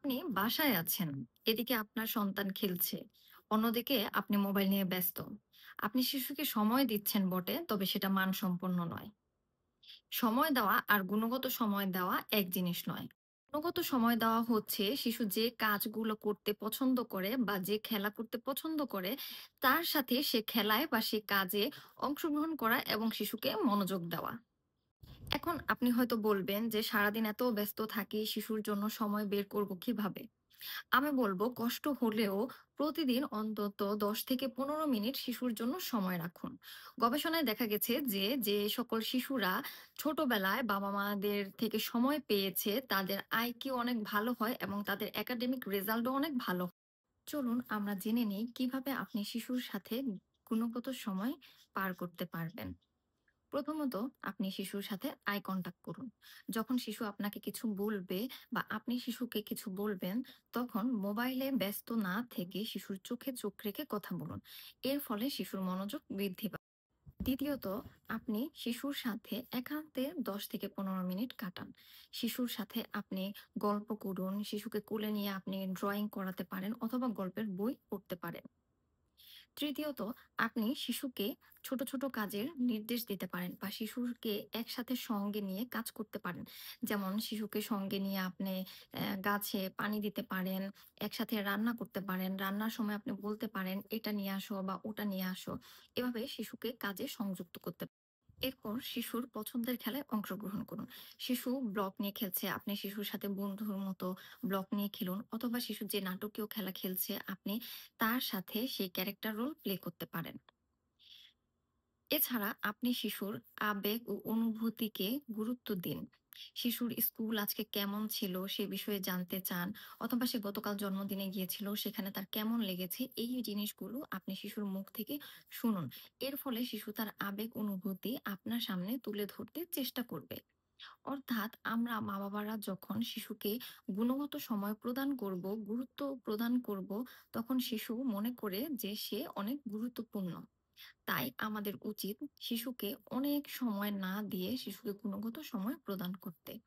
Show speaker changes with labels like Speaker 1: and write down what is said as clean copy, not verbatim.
Speaker 1: আপনি বাসায় আছেন। এদিকে আপনার সন্তান খেলছে। অন্যদিকে আপনি মোবাইল নিয়ে ব্যস্ত। আপনি শিশুকে সময় দিচ্ছেন বটে, তবে সেটা মানসম্পন্ন নয়। সময় দেওয়া আর গুণগত সময় দেওয়া এক জিনিস নয়। গুণগত সময় দেওয়া হচ্ছে শিশু যে কাজগুলো করতে পছন্দ করে বা যে খেলা করতে পছন্দ করে, তার সাথে সে খেলায় বা সে কাজে অংশগ্রহণ করা এবং শিশুকে মনোযোগ দেওয়া। এখন আপনি হয়তো বলবেন যে সারাদিন এত ব্যস্ত থাকি, শিশুর জন্য সময় বের করব কিভাবে? আমি বলব, কষ্ট হলেও প্রতিদিন অন্তত ১০ থেকে ১৫ মিনিট শিশুর জন্য সময় রাখুন। গবেষণায় দেখা গেছে যে, যে সকল শিশুরা ছোটবেলায় বাবা-মাদের থেকে সময় পেয়েছে, তাদের আইকিউ অনেক ভালো হয় এবং তাদের একাডেমিক রেজাল্টও অনেক ভালো হয়। চলুন আমরা জেনে নেই কিভাবে আপনি শিশুর সাথে গুণগত সময় পার করতে পারবেন। প্রথমত, আপনি শিশুর সাথে আই কনট্যাক্ট করুন। যখন শিশু আপনাকে কিছু বলবে বা আপনি শিশুকে কিছু বলবেন, তখন মোবাইলে ব্যস্ত না থেকে শিশুর চোখে চোখ রেখে কথা বলুন। এর ফলে শিশুর মনোযোগ বৃদ্ধি পায়। দ্বিতীয়ত, আপনি শিশুর সাথে একান্তে ১০ থেকে ১৫ মিনিট কাটান। শিশুর সাথে আপনি গল্প করুন, শিশুকে কোলে নিয়ে আপনি ড্রয়িং করাতে পারেন অথবা গল্পের বই পড়তে পারেন। তৃতীয়ত, আপনি শিশুকে ছোট, ছোট কাজের নির্দেশ দিতে পারেন বা শিশুকে একসাথে সঙ্গে নিয়ে কাজ করতে পারেন। যেমন শিশুকে সঙ্গে নিয়ে আপনি গাছে পানি দিতে পারেন, একসাথে রান্না করতে পারেন। রান্নার সময় আপনি বলতে পারেন, "এটা নিয়ে আসো" বা "ওটা নিয়ে আসো।" এভাবে শিশুকে কাজে সংযুক্ত করতে এরপর শিশুর পছন্দের খেলায় অংশগ্রহণ করুন। শিশু ব্লক নিয়ে খেলছে, আপনি শিশুর সাথে বন্ধুর মতো ব্লক নিয়ে খেলুন অথবা শিশু যে নাটকীয় খেলা খেলছে, আপনি তার সাথে সেই ক্যারেক্টার রোল প্লে করতে পারেন। এছাড়া আপনি শিশুর আবেগ ও অনুভূতিকে গুরুত্ব দিন। শিশুর স্কুল আজকে কেমন ছিল সে বিষয়ে জানতে চান অথবা সে গতকাল জন্মদিনে গিয়েছিল সেখানে তার কেমন লেগেছে, এই জিনিসগুলো আপনি শিশুর মুখ থেকে শুনুন। এর ফলে শিশু তার আবেগ অনুভূতি আপনার সামনে তুলে ধরতে চেষ্টা করবে। অর্থাৎ আমরা মা-বাবারা যখন শিশুকে গুণগত সময় প্রদান করব, গুরুত্ব প্রদান করব, তখন শিশু মনে করে যে সে অনেক গুরুত্বপূর্ণ। তাই আমাদের উচিত শিশুকে অনেক সময় না দিয়ে শিশুকে গুণগত সময় প্রদান করতে।